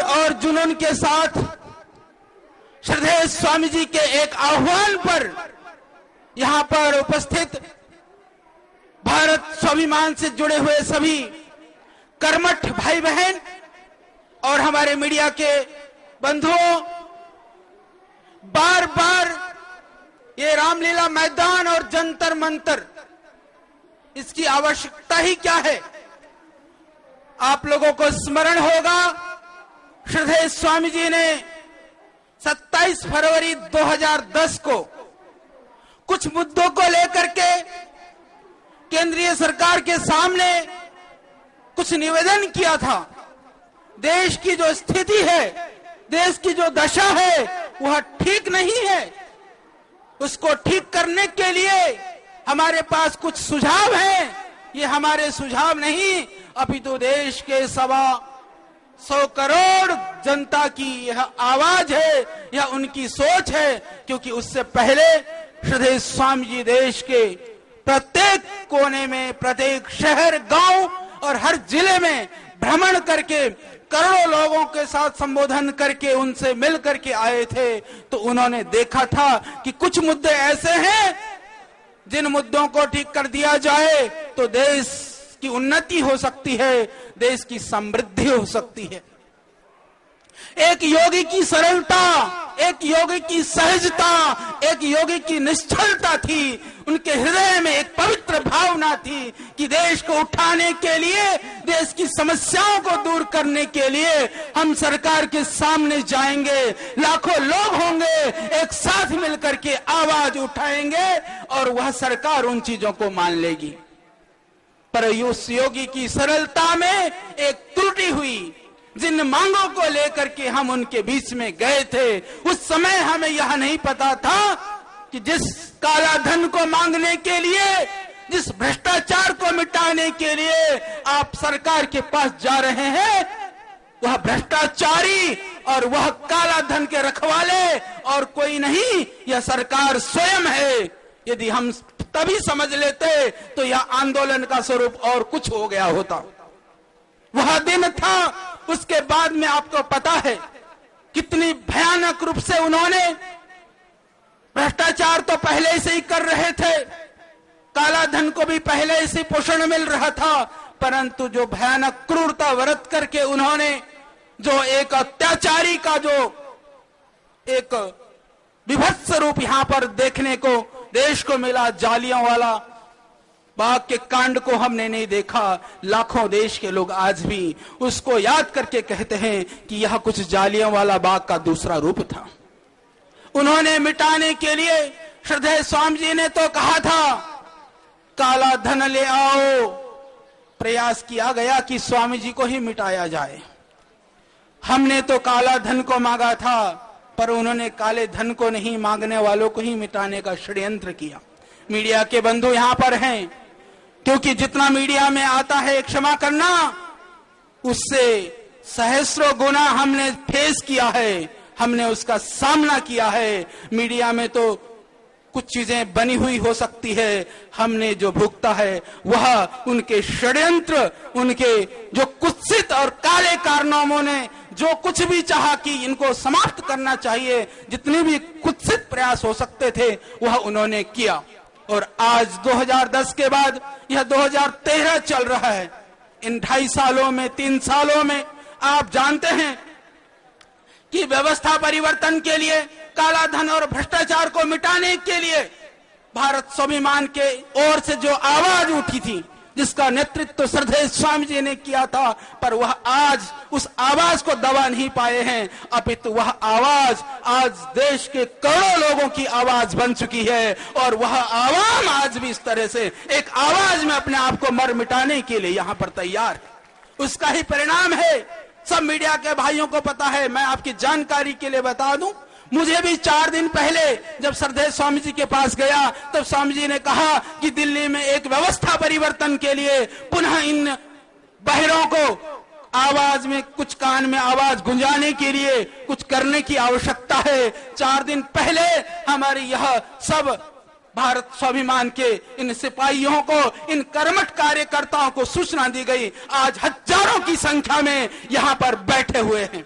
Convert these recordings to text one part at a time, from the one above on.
और जुनून के साथ श्रद्धेय स्वामी जी के एक आह्वान पर यहां पर उपस्थित भारत स्वाभिमान से जुड़े हुए सभी कर्मठ भाई बहन और हमारे मीडिया के बंधुओं, बार बार ये रामलीला मैदान और जंतर मंतर, इसकी आवश्यकता ही क्या है? आप लोगों को स्मरण होगा, श्रद्धेय स्वामी जी ने 27 फरवरी 2010 को कुछ मुद्दों को लेकर के केंद्रीय सरकार के सामने कुछ निवेदन किया था। देश की जो स्थिति है, देश की जो दशा है, वह ठीक नहीं है। उसको ठीक करने के लिए हमारे पास कुछ सुझाव हैं। ये हमारे सुझाव नहीं, अपितु देश के 125 करोड़ जनता की यह आवाज है, यह उनकी सोच है। क्योंकि उससे पहले श्रद्धेय स्वामी जी देश के प्रत्येक कोने में, प्रत्येक शहर, गांव और हर जिले में भ्रमण करके करोड़ों लोगों के साथ संबोधन करके उनसे मिल करके आए थे। तो उन्होंने देखा था कि कुछ मुद्दे ऐसे हैं जिन मुद्दों को ठीक कर दिया जाए तो देश की उन्नति हो सकती है, देश की समृद्धि हो सकती है। एक योगी की सरलता, एक योगी की सहजता, एक योगी की निश्चलता थी। उनके हृदय में एक पवित्र भावना थी कि देश को उठाने के लिए, देश की समस्याओं को दूर करने के लिए हम सरकार के सामने जाएंगे, लाखों लोग होंगे, एक साथ मिलकर के आवाज उठाएंगे और वह सरकार उन चीजों को मान लेगी। पर उस योगी की सरलता में एक त्रुटि हुई। जिन मांगों को लेकर के हम उनके बीच में गए थे, उस समय हमें यह नहीं पता था कि जिस काला धन को मांगने के लिए, जिस भ्रष्टाचार को मिटाने के लिए आप सरकार के पास जा रहे हैं, वह भ्रष्टाचारी और वह काला धन के रखवाले और कोई नहीं, यह सरकार स्वयं है। यदि हम तभी समझ लेते तो यह आंदोलन का स्वरूप और कुछ हो गया होता। वह दिन था। उसके बाद में आपको पता है कितनी भयानक रूप से उन्होंने, भ्रष्टाचार तो पहले से ही कर रहे थे, काला धन को भी पहले से पोषण मिल रहा था, परंतु जो भयानक क्रूरता बरत करके उन्होंने जो एक अत्याचारी का जो एक विभत्स रूप यहां पर देखने को देश को मिला, जालियांवाला बाग के कांड को हमने नहीं देखा। लाखों देश के लोग आज भी उसको याद करके कहते हैं कि यह कुछ जालियांवाला बाग का दूसरा रूप था। उन्होंने मिटाने के लिए श्रद्धेय स्वामी जी ने तो कहा था काला धन ले आओ। प्रयास किया गया कि स्वामी जी को ही मिटाया जाए। हमने तो काला धन को मांगा था, पर उन्होंने काले धन को नहीं, मांगने वालों को ही मिटाने का षड्यंत्र किया। मीडिया के बंधु यहां पर हैं, क्योंकि जितना मीडिया में आता है क्षमा करना, उससे सहस्रों गुना हमने फेस किया है, हमने उसका सामना किया है। मीडिया में तो कुछ चीजें बनी हुई हो सकती है, हमने जो भुगता है वह उनके षड्यंत्र, उनके जो कुत्सित और काले कारनामों ने जो कुछ भी चाहा कि इनको समाप्त करना चाहिए, जितने भी कुत्सित प्रयास हो सकते थे वह उन्होंने किया। और आज 2010 के बाद यह 2013 चल रहा है। इन 2.5 सालों में, 3 सालों में आप जानते हैं कि व्यवस्था परिवर्तन के लिए, काला धन और भ्रष्टाचार को मिटाने के लिए भारत स्वाभिमान के ओर से जो आवाज उठी थी, जिसका नेतृत्व श्रद्धेय स्वामी जी ने किया था, पर वह आज उस आवाज को दबा नहीं पाए हैं, अपितु वह आवाज आज देश के करोड़ों लोगों की आवाज बन चुकी है। और वह आवाम आज भी इस तरह से एक आवाज में अपने आप को मर मिटाने के लिए यहां पर तैयार है। उसका ही परिणाम है। सब मीडिया के भाइयों को पता है। मैं आपकी जानकारी के लिए बता दूं, मुझे भी 4 दिन पहले जब श्रद्धेय स्वामी जी के पास गया, तब स्वामी जी ने कहा कि दिल्ली में एक व्यवस्था परिवर्तन के लिए पुनः इन बहरों को आवाज में, कुछ कान में आवाज गुंजाने के लिए कुछ करने की आवश्यकता है। 4 दिन पहले हमारी यह सब भारत स्वाभिमान के इन सिपाहियों को, इन कर्मठ कार्यकर्ताओं को सूचना दी गई। आज हजारों की संख्या में यहां पर बैठे हुए हैं।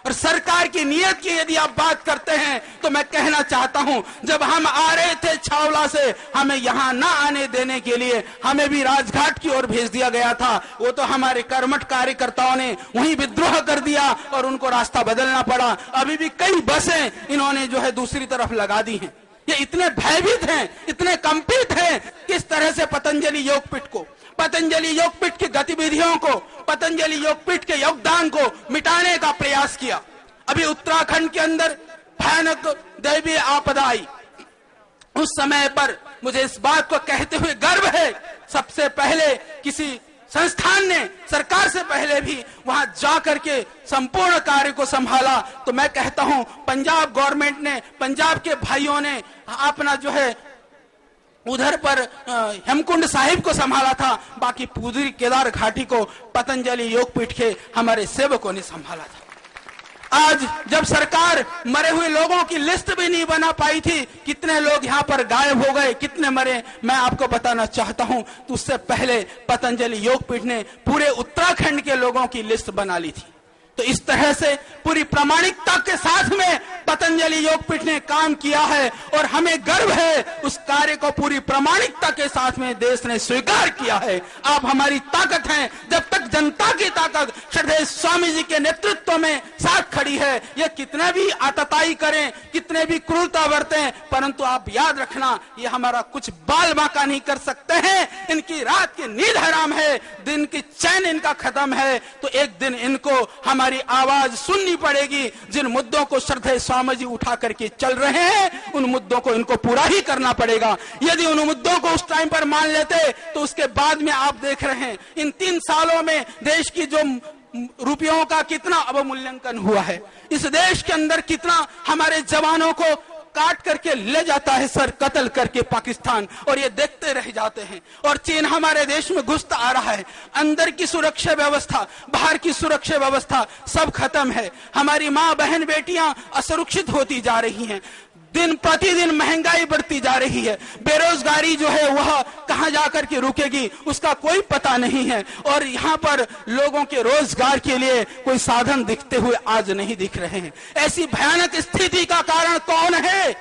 और सरकार की नीयत की यदि आप बात करते हैं तो मैं कहना चाहता हूं, जब हम आ रहे थे छावला से, हमें यहां ना आने देने के लिए हमें भी राजघाट की ओर भेज दिया गया था। वो तो हमारे कर्मठ कार्यकर्ताओं ने वहीं विद्रोह कर दिया और उनको रास्ता बदलना पड़ा। अभी भी कई बसें इन्होंने जो है दूसरी तरफ लगा दी हैं। ये इतने भयभीत हैं, इतने कंपित हैं, किस तरह से पतंजलि योगपीठ को, पतंजलि योगपीठ की गतिविधियों को, पतंजलि योगपीठ के योगदान को मिटाने का प्रयास किया। अभी उत्तराखंड के अंदर भयानक दैवीय आपदा आई, उस समय पर मुझे इस बात को कहते हुए गर्व है, सबसे पहले किसी संस्थान ने सरकार से पहले भी वहां जाकर के संपूर्ण कार्य को संभाला। तो मैं कहता हूं पंजाब गवर्नमेंट ने, पंजाब के भाइयों ने अपना जो है उधर पर हेमकुंड साहिब को संभाला था, बाकी पूरी केदार घाटी को पतंजलि योगपीठ के हमारे सेवकों ने संभाला था। आज जब सरकार मरे हुए लोगों की लिस्ट भी नहीं बना पाई थी, कितने लोग यहाँ पर गायब हो गए, कितने मरे, मैं आपको बताना चाहता हूँ। तो उससे पहले पतंजलि योगपीठ ने पूरे उत्तराखंड के लोगों की लिस्ट बना ली थी। तो इस तरह से पूरी प्रामाणिकता के साथ में पतंजलि योगपीठ ने काम किया है और हमें गर्व है, उस कार्य को पूरी प्रामाणिकता के साथ में देश ने स्वीकार किया है। आप हमारी ताकत हैं, जब तक जनता की ताकत श्रद्धेय स्वामी जी के नेतृत्व में साथ खड़ी है। ये कितने भी आतताई करें, कितने भी क्रूरता बरतें, परंतु आप याद रखना, ये हमारा कुछ बाल बांका नहीं कर सकते हैं। इनकी रात की नींद हराम है, दिन की चैन इनका खत्म है। तो एक दिन इनको हमारी आवाज सुननी पड़ेगी। जिन मुद्दों को श्रद्धेय स्वामी जी उठा करके चल रहे हैं, उन मुद्दों को इनको पूरा ही करना पड़ेगा। यदि उन मुद्दों को उस टाइम पर मान लेते तो उसके बाद में आप देख रहे हैं इन 3 सालों में देश की जो रुपयों का कितना अवमूल्यांकन हुआ है, इस देश के अंदर कितना हमारे जवानों को काट करके ले जाता है सर कत्ल करके पाकिस्तान, और ये देखते रह जाते हैं। और चीन हमारे देश में घुसता आ रहा है। अंदर की सुरक्षा व्यवस्था, बाहर की सुरक्षा व्यवस्था सब खत्म है। हमारी माँ बहन बेटियां असुरक्षित होती जा रही हैं, दिन प्रतिदिन महंगाई बढ़ती जा रही है, बेरोजगारी जो है वह कहां जाकर के रुकेगी उसका कोई पता नहीं है। और यहाँ पर लोगों के रोजगार के लिए कोई साधन दिखते हुए आज नहीं दिख रहे हैं। ऐसी भयानक स्थिति का कारण कौन है?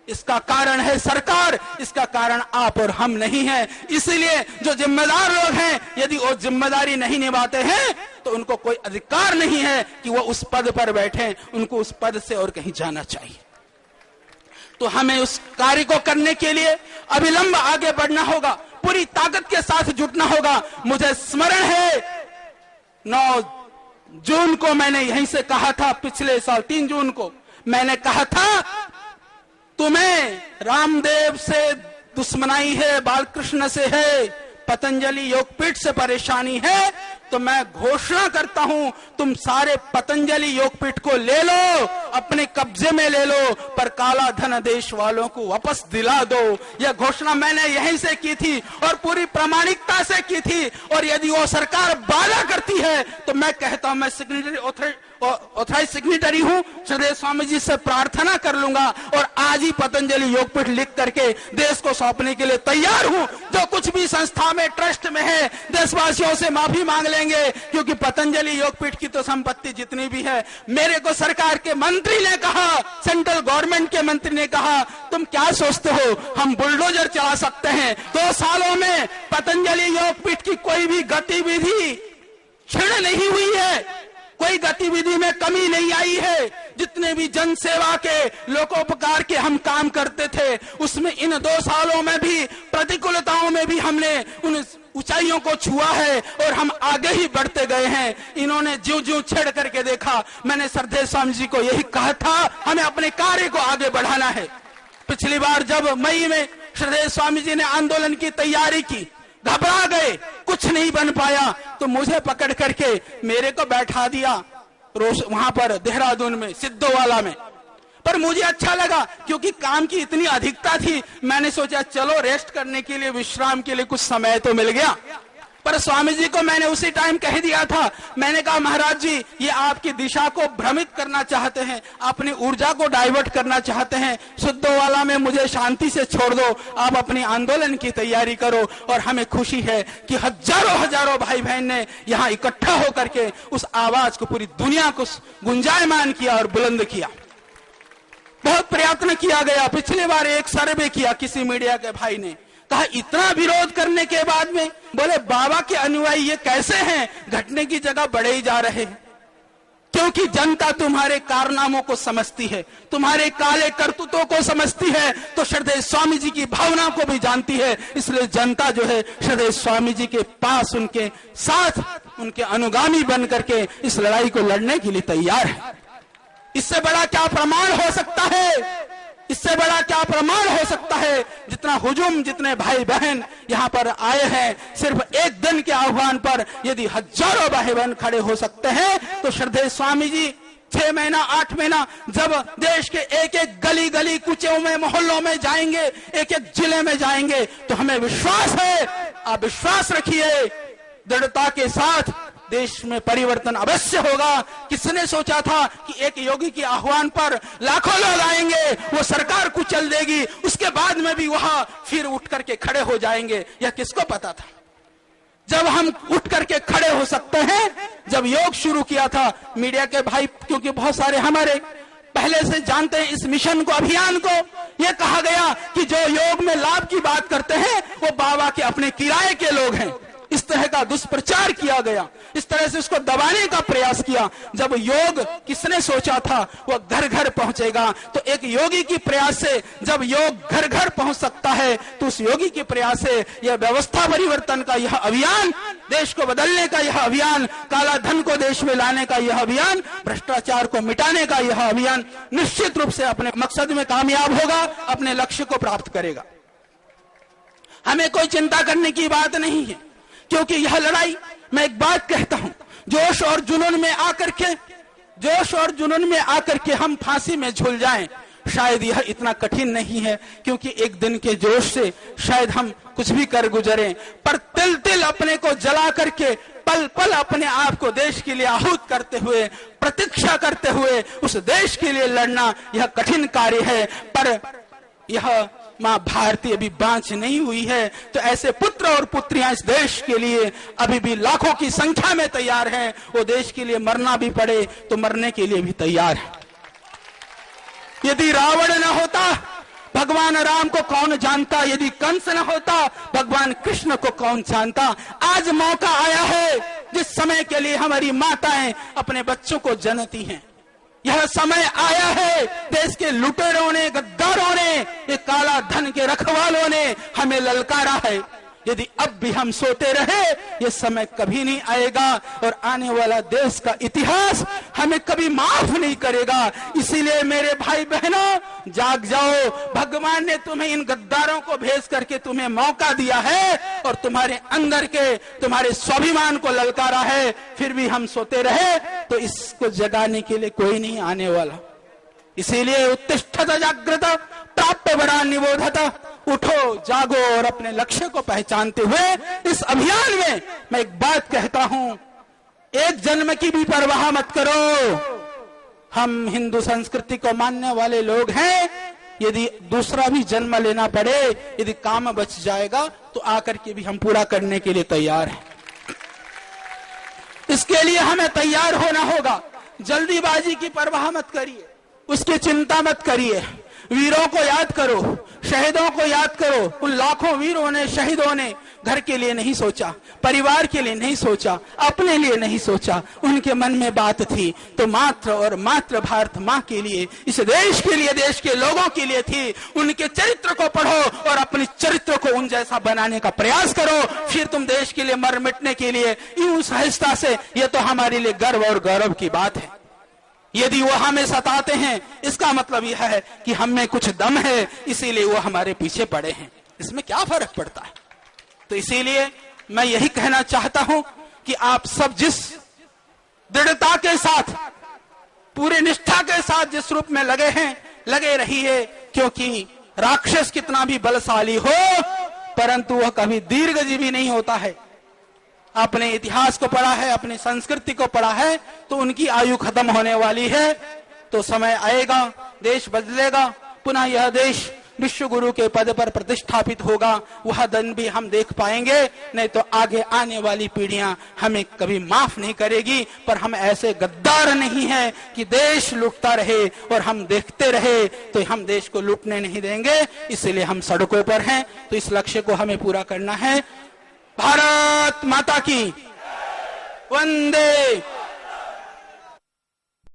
इसका कारण है सरकार, इसका कारण आप और हम नहीं है। इसलिए जो जिम्मेदार लोग हैं, यदि वो जिम्मेदारी नहीं निभाते हैं तो उनको कोई अधिकार नहीं है कि वो उस पद पर बैठे, उनको उस पद से और कहीं जाना चाहिए। तो हमें उस कार्य को करने के लिए अविलंब आगे बढ़ना होगा, पूरी ताकत के साथ जुटना होगा। मुझे स्मरण है 9 जून को मैंने यहीं से कहा था, पिछले साल 3 जून को मैंने कहा था, तुम्हें रामदेव से दुश्मनाई है, बालकृष्ण से है, पतंजलि योगपीठ से परेशानी है, तो मैं घोषणा करता हूं तुम सारे पतंजलि योगपीठ को ले लो, अपने कब्जे में ले लो, पर काला धन देश वालों को वापस दिला दो। यह घोषणा मैंने यहीं से की थी और पूरी प्रामाणिकता से की थी। और यदि वो सरकार वादा करती है तो मैं कहता हूं, मैं सिग्नेटरी ऑथराइज सिग्नेटरी हूं, श्रद्धेय स्वामी जी से प्रार्थना कर लूंगा और आज ही पतंजलि योगपीठ लिख करके देश को सौंपने के लिए तैयार हूं। जो कुछ भी संस्था में, ट्रस्ट में है, देशवासियों से माफी मांग लेंगे, क्योंकि पतंजलि योगपीठ की तो संपत्ति जितनी भी है, मेरे को सरकार के मंत्री ने कहा, सेंट्रल गवर्नमेंट के मंत्री ने कहा, तुम क्या सोचते हो हम बुलडोजर चला सकते हैं? 2 सालों में पतंजलि योगपीठ की कोई भी गतिविधि क्षीण नहीं हुई है, कोई गतिविधि में कमी नहीं आई है। जितने भी जन सेवा के, लोकोपकार के हम काम करते थे, उसमें इन 2 सालों में भी, प्रतिकूलताओं में भी हमने उन ऊंचाइयों को छुआ है और हम आगे ही बढ़ते गए हैं। इन्होंने ज्यों-ज्यों छेड़ करके देखा। मैंने श्रद्धेय स्वामी जी को यही कहा था, हमें अपने कार्य को आगे बढ़ाना है। पिछली बार जब मई में श्रद्धेय स्वामी जी ने आंदोलन की तैयारी की, घबरा गए, कुछ नहीं बन पाया, तो मुझे पकड़ करके मेरे को बैठा दिया वहां पर देहरादून में, सिद्धोवाला में। पर मुझे अच्छा लगा क्योंकि काम की इतनी अधिकता थी, मैंने सोचा चलो रेस्ट करने के लिए, विश्राम के लिए कुछ समय तो मिल गया। पर स्वामी जी को मैंने उसी टाइम कह दिया था, मैंने कहा महाराज जी ये आपकी दिशा को भ्रमित करना चाहते हैं, अपनी ऊर्जा को डाइवर्ट करना चाहते हैं। शुद्धोवाला में मुझे शांति से छोड़ दो, आप अपनी आंदोलन की तैयारी करो। और हमें खुशी है कि हजारों भाई बहन ने यहाँ इकट्ठा होकर के उस आवाज को पूरी दुनिया को गुंजायमान किया और बुलंद किया। बहुत प्रयत्न किया गया। पिछली बार एक सर्वे किया किसी मीडिया के भाई ने, कहा इतना विरोध करने के बाद में, बोले बाबा के अनुयायी ये कैसे हैं, घटने की जगह बढ़े ही जा रहे हैं। क्योंकि जनता तुम्हारे कारनामों को समझती है, तुम्हारे काले करतूतों को समझती है, तो श्रद्धेय स्वामी जी की भावना को भी जानती है। इसलिए जनता जो है श्रद्धेय स्वामी जी के पास, उनके साथ, उनके अनुगामी बन करके इस लड़ाई को लड़ने के लिए तैयार है। इससे बड़ा क्या प्रमाण हो सकता है, इससे बड़ा क्या प्रमाण हो सकता है। जितना हुजूम, जितने भाई बहन यहाँ पर आए हैं, सिर्फ एक दिन के आह्वान पर यदि हजारों भाई बहन खड़े हो सकते हैं, तो श्रद्धेय स्वामी जी 6 महीना 8 महीना जब देश के एक एक गली गली कुचों में, मोहल्लों में जाएंगे, एक एक जिले में जाएंगे, तो हमें विश्वास है, आप विश्वास रखिए, दृढ़ता के साथ देश में परिवर्तन अवश्य होगा। किसने सोचा था कि एक योगी के आह्वान पर लाखों लोग आएंगे, वो सरकार कुचल देगी, उसके बाद में भी वहां फिर उठ करके खड़े हो जाएंगे, यह किसको पता था। जब हम उठ करके खड़े हो सकते हैं, जब योग शुरू किया था, मीडिया के भाई क्योंकि बहुत सारे हमारे पहले से जानते हैं इस मिशन को, अभियान को, यह कहा गया कि जो योग में लाभ की बात करते हैं वो बाबा के अपने किराए के लोग हैं। इस तरह का दुष्प्रचार किया गया, इस तरह से उसको दबाने का प्रयास किया। जब योग किसने सोचा था वो घर घर पहुंचेगा, तो एक योगी की प्रयास से जब योग घर घर पहुंच सकता है, तो उस योगी के प्रयास से यह व्यवस्था परिवर्तन का यह अभियान, देश को बदलने का यह अभियान, काला धन को देश में लाने का यह अभियान, भ्रष्टाचार को मिटाने का यह अभियान निश्चित रूप से अपने मकसद में कामयाब होगा, अपने लक्ष्य को प्राप्त करेगा। हमें कोई चिंता करने की बात नहीं है, क्योंकि यह लड़ाई, मैं एक बात कहता हूं, जोश और जुनून में आकर के हम फांसी में झूल जाएं, शायद यह इतना कठिन नहीं है। क्योंकि एक दिन के जोश से शायद हम कुछ भी कर गुजरे, पर तिल तिल अपने को जला करके, पल पल अपने आप को देश के लिए आहूत करते हुए, प्रतीक्षा करते हुए उस देश के लिए लड़ना, यह कठिन कार्य है। पर यह मां भारती अभी बांझ नहीं हुई है, तो ऐसे पुत्र और पुत्रियां इस देश के लिए अभी भी लाखों की संख्या में तैयार हैं। वो देश के लिए मरना भी पड़े तो मरने के लिए भी तैयार है। यदि रावण न होता, भगवान राम को कौन जानता, यदि कंस न होता, भगवान कृष्ण को कौन जानता। आज मौका आया है जिस समय के लिए हमारी माताएं अपने बच्चों को जनती हैं। यह समय आया है, देश के लुटेरों ने, गद्दारों ने, ये काला धन के रखवालों ने हमें ललकारा है। यदि अब भी हम सोते रहे, ये समय कभी नहीं आएगा और आने वाला देश का इतिहास हमें कभी माफ नहीं करेगा। इसीलिए मेरे भाई बहनों, जाग जाओ। भगवान ने तुम्हें इन गद्दारों को भेज करके तुम्हें मौका दिया है और तुम्हारे अंदर के, तुम्हारे स्वाभिमान को ललकारा है। फिर भी हम सोते रहे तो इसको जगाने के लिए कोई नहीं आने वाला। इसीलिए उत्तिष्ठत जागृत प्राप्त वरान निबोधत, उठो, जागो और अपने लक्ष्य को पहचानते हुए इस अभियान में मैं एक बात कहता हूं, एक जन्म की भी परवाह मत करो। हम हिंदू संस्कृति को मानने वाले लोग हैं। यदि दूसरा भी जन्म लेना पड़े, यदि काम बच जाएगा तो आकर के भी हम पूरा करने के लिए तैयार हैं। इसके लिए हमें तैयार होना होगा। जल्दीबाजी की परवाह मत करिए, उसकी चिंता मत करिए। वीरों को याद करो, शहीदों को याद करो। उन लाखों वीरों ने, शहीदों ने घर के लिए नहीं सोचा, परिवार के लिए नहीं सोचा, अपने लिए नहीं सोचा। उनके मन में बात थी तो मात्र और मात्र भारत माँ के लिए, इस देश के लिए, देश के लोगों के लिए थी। उनके चरित्र को पढ़ो और अपने चरित्र को उन जैसा बनाने का प्रयास करो। फिर तुम देश के लिए मर मिटने के लिए यूं सहजता से, यह तो हमारे लिए गर्व और गौरव की बात है। यदि वो हमें सताते हैं, इसका मतलब यह है कि हम में कुछ दम है, इसीलिए वो हमारे पीछे पड़े हैं। इसमें क्या फर्क पड़ता है। तो इसीलिए मैं यही कहना चाहता हूं कि आप सब जिस दृढ़ता के साथ, पूरी निष्ठा के साथ जिस रूप में लगे हैं, लगे रहिए। क्योंकि राक्षस कितना भी बलशाली हो, परंतु वह कभी दीर्घजीवी नहीं होता है। अपने इतिहास को पढ़ा है, अपनी संस्कृति को पढ़ा है, तो उनकी आयु खत्म होने वाली है। तो समय आएगा, देश बदलेगा, पुनः यह देश विश्व गुरु के पद पर प्रतिष्ठापित होगा। वह दिन भी हम देख पाएंगे, नहीं तो आगे आने वाली पीढ़ियां हमें कभी माफ नहीं करेगी। पर हम ऐसे गद्दार नहीं हैं कि देश लूटता रहे और हम देखते रहे, तो हम देश को लूटने नहीं देंगे। इसलिए हम सड़कों पर हैं। तो इस लक्ष्य को हमें पूरा करना है। भारत माता की वंदे